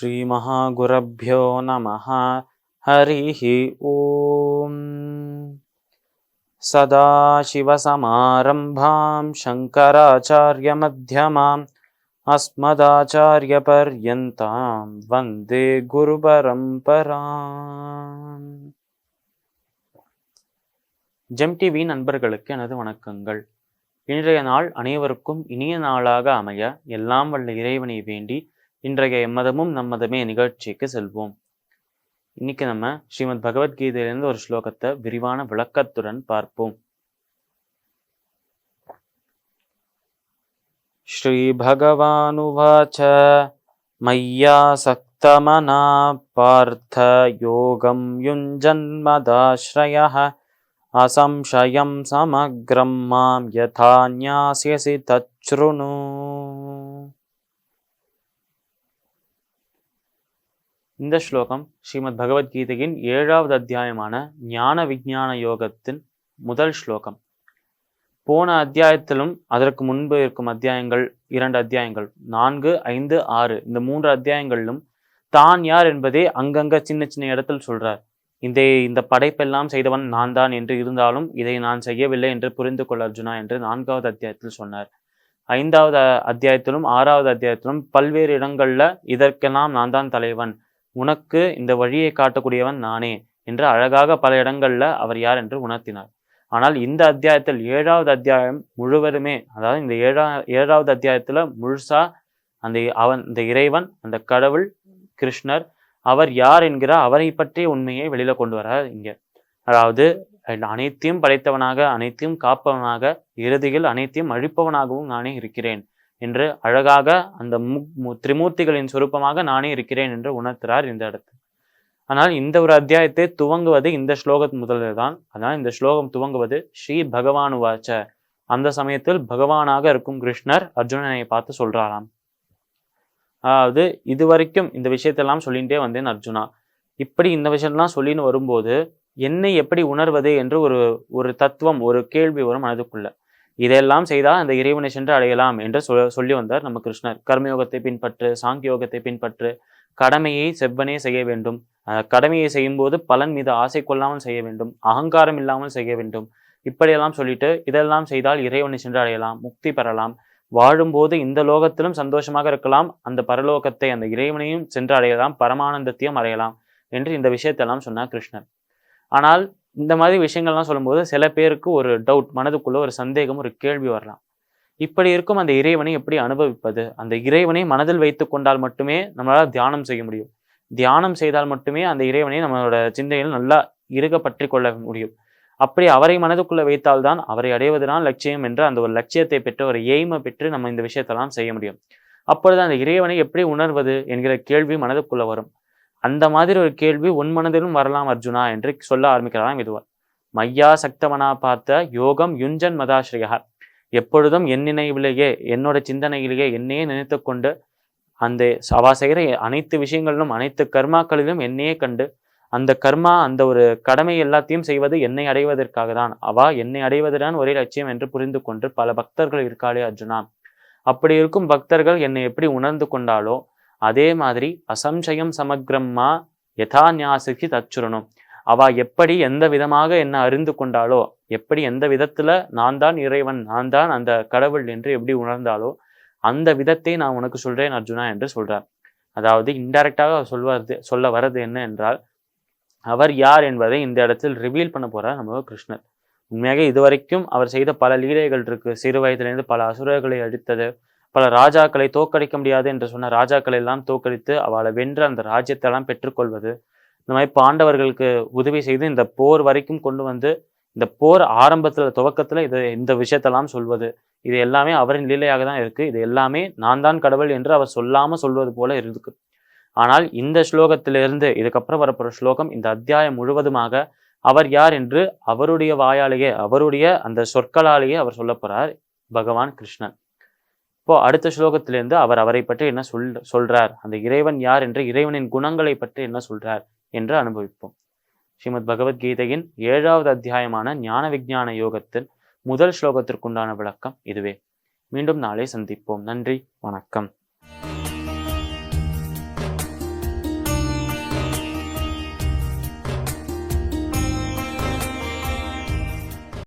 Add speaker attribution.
Speaker 1: श्रीमहागुरुभ्यो नमः। हरिः ओम्। सदाशिवसमारम्भां शङ्कराचार्यमध्यमाम् अस्मदाचार्यपर्यन्तां वन्दे குருபரம்பராம். ஜெம் டிவி நண்பர்களுக்கு எனது வணக்கங்கள். இன்றைய நாள் அனைவருக்கும் இனிய நாளாக அமைய எல்லாம் வல்ல இறைவனை வேண்டி இன்றைய எம்மதமும் நம்மதமே நிகழ்ச்சிக்கு செல்வோம். இன்னைக்கு நம்ம ஸ்ரீமத் பகவத்கீதையிலிருந்து ஒரு ஸ்லோகத்தை விரிவான விளக்கத்துடன் பார்ப்போம். ஸ்ரீ பகவானுவாச்ச மய்யாசக்தமனா பார்த்த யோகம் யுஞ்சன்மதாஸ்ரயः அசம்சயம் சமக்ரம் மாம் யதா ஞாஸ்யசி தச்ருணு. இந்த ஸ்லோகம் ஸ்ரீமத் பகவத்கீதையின் 7வது அத்தியாயமான ஞான விஞ்ஞான யோகத்தின் முதல் ஸ்லோகம். போன அத்தியாயத்திலும் அதற்கு முன்பு இருக்கும் அத்தியாயங்கள் 2 அத்தியாயங்கள் 4, 5, 6 இந்த 3 அத்தியாயங்களிலும் தான் யார் என்பதே அங்கங்க சின்ன சின்ன இடத்தில் சொல்றார். இந்த படைப்பெல்லாம் செய்தவன் நான் தான் என்று இருந்தாலும் இதை நான் செய்யவில்லை என்று புரிந்து கொள் அர்ஜுனா என்று 4வது அத்தியாயத்தில் சொன்னார். 5வது அத்தியாயத்திலும் 6வது அத்தியாயத்திலும் பல்வேறு இடங்கள்ல இதற்கெல்லாம் நான் தான் தலைவன், உனக்கு இந்த வழியை காட்டக்கூடியவன் நானே என்று அழகாக பல இடங்கள்ல அவர் யார் என்று உணர்த்தினார். ஆனால் இந்த அத்தியாயத்தில் 7வது அத்தியாயம் முழுவதுமே, அதாவது இந்த 7வது அத்தியாயத்துல முழுசா இந்த இறைவன், அந்த கடவுள் கிருஷ்ணர், அவர் யார் என்கிற அவரை பற்றிய உண்மையை வெளியில கொண்டு வரார் இங்க. அதாவது அனைத்தையும் படைத்தவனாக, அனைத்தையும் காப்பவனாக, இறுதியில் அனைத்தையும் அழிப்பவனாகவும் நானே இருக்கிறேன் என்று அழகாக அந்த திரிமூர்த்திகளின் சொரூபமாக நானே இருக்கிறேன் என்று உணர்த்துறார் இந்த இடத்தில். ஆனால் இந்த ஒரு அத்தியாயத்தை துவங்குவது இந்த ஸ்லோகம் முதலில் தான். அதனால் இந்த ஸ்லோகம் துவங்குவது ஸ்ரீ பகவானுவாச்ச. அந்த சமயத்தில் பகவானாக இருக்கும் கிருஷ்ணர் அர்ஜுனனை பார்த்து சொல்றாராம். அதாவது இதுவரைக்கும் இந்த விஷயத்தெல்லாம் சொல்லிகிட்டே வந்தேன் அர்ஜுனா, இப்படி இந்த விஷயம்லாம் சொல்லின்னு வரும்போது என்னை எப்படி உணர்வது என்று ஒரு தத்துவம், ஒரு கேள்வி வரும் மனதுக்குள்ள. இதெல்லாம் செய்தால் அந்த இறைவனை சென்று அடையலாம் என்று சொல்லி வந்தார் நம்ம கிருஷ்ணர். கர்மயோகத்தை பின்பற்று, சாங்கியோகத்தை பின்பற்று, கடமையை செவ்வனே செய்ய வேண்டும், கடமையை செய்யும் போது பலன் மீது ஆசை கொள்ளாமல் செய்ய வேண்டும், அகங்காரம் இல்லாமல் செய்ய வேண்டும், இப்படியெல்லாம் சொல்லிட்டு இதெல்லாம் செய்தால் இறைவனை சென்று அடையலாம், முக்தி பெறலாம், வாழும்போது இந்த லோகத்திலும் சந்தோஷமாக இருக்கலாம், அந்த பரலோகத்தை அந்த இறைவனையும் சென்று அடையலாம், பரமானந்தத்தையும் அடையலாம் என்று இந்த விஷயத்தெல்லாம் சொன்னார் கிருஷ்ணர். ஆனால் இந்த மாதிரி விஷயங்கள்லாம் சொல்லும்போது சில பேருக்கு ஒரு டவுட், மனதுக்குள்ள ஒரு சந்தேகம், ஒரு கேள்வி வரலாம். இப்படி இருக்கும் அந்த இறைவனை எப்படி அனுபவிப்பது? அந்த இறைவனை மனதில் வைத்து கொண்டால் மட்டுமே நம்மளால் தியானம் செய்ய முடியும். தியானம் செய்தால் மட்டுமே அந்த இறைவனை நம்மளோட சிந்தையில் நல்லா இறுக பற்றி கொள்ள முடியும். அப்படி அவரை மனதுக்குள்ள வைத்தால்தான் அவரை அடைவதுதான் லட்சியம் என்ற அந்த ஒரு லட்சியத்தை பெற்று, ஒரு எய்மை பெற்று நம்ம இந்த விஷயத்தெல்லாம் செய்ய முடியும். அப்பொழுது அந்த இறைவனை எப்படி உணர்வது என்கிற கேள்வி மனதுக்குள்ள வரும். அந்த மாதிரி ஒரு கேள்வி உன் மனதிலும் வரலாம் அர்ஜுனா என்று சொல்ல ஆரம்பிக்கிறாராம் இதுவா. மையா சக்தவனா பார்த்த யோகம் யுஞ்சன் மதாஸ்ரயா. எப்பொழுதும் என் நினைவிலேயே, என்னோட சிந்தனையிலேயே என்னையே நினைத்து கொண்டு அந்த அவா செய்கிற அனைத்து விஷயங்களிலும், அனைத்து கர்மாக்களிலும் என்னையே கண்டு, அந்த கர்மா, அந்த ஒரு கடமை எல்லாத்தையும் செய்வது என்னை அடைவதற்காக தான், அவா என்னை அடைவதுதான் ஒரே லட்சியம் என்று புரிந்து கொண்டு பல பக்தர்கள் இருக்காளே அர்ஜுனா. அப்படி இருக்கும் பக்தர்கள் என்னை எப்படி உணர்ந்து கொண்டாலோ அதே மாதிரி அசம்சயம் சமக்ரம்மா யதா ஞாசிக்கு தச்சுரணும். அவ எப்படி எந்த விதமாக என்ன அறிந்து கொண்டாலோ, எப்படி எந்த விதத்துல நான் தான் இறைவன், நான் தான் அந்த கடவுள் என்று எப்படி உணர்ந்தாலோ அந்த விதத்தை நான் உனக்கு சொல்றேன் அர்ஜுனா என்று சொல்றார். அதாவது இன்டைரக்டாக சொல்ல வர்றது என்ன என்றால், அவர் யார் என்பதை இந்த இடத்தில் ரிவீல் பண்ண போறார் நம்ம கிருஷ்ணர். உண்மையாக இதுவரைக்கும் அவர் செய்த பல லீலைகள் இருக்கு. சிறு வயதிலிருந்து பல அசுரர்களை அழித்தது, பல ராஜாக்களை தோற்கடிக்க முடியாது என்று சொன்ன ராஜாக்களை எல்லாம் தோற்கடித்து அவளை வென்று அந்த ராஜ்யத்தை எல்லாம் பெற்றுக்கொள்வது, இந்த மாதிரி பாண்டவர்களுக்கு உதவி செய்து இந்த போர் வரைக்கும் கொண்டு வந்து, இந்த போர் ஆரம்பத்துல துவக்கத்துல இந்த விஷயத்தெல்லாம் சொல்வது, இது எல்லாமே அவரின் லீலையாக தான் இருக்கு. இது எல்லாமே நான் தான் கடவுள் என்று அவர் சொல்லாம சொல்வது போல இருக்கு. ஆனால் இந்த ஸ்லோகத்திலிருந்து இதுக்கப்புறம் வரப்போற ஸ்லோகம், இந்த அத்தியாயம் முழுவதுமாக அவர் யார் என்று அவருடைய வாயாலேயே, அவருடைய அந்த சொற்களாலேயே அவர் சொல்ல போறார் பகவான் கிருஷ்ணன். இப்போ அடுத்த ஸ்லோகத்திலிருந்து அவரை பற்றி என்ன சொல்றார், அந்த இறைவன் யார் என்று, இறைவனின் குணங்களை பற்றி என்ன சொல்றார் என்று அனுபவிப்போம். ஸ்ரீமத் பகவத்கீதையின் 7வது அத்தியாயமான ஞான விஞ்ஞான யோகத்தின் முதல் ஸ்லோகத்திற்குண்டான விளக்கம் இதுவே. மீண்டும் நாளை சந்திப்போம். நன்றி, வணக்கம்.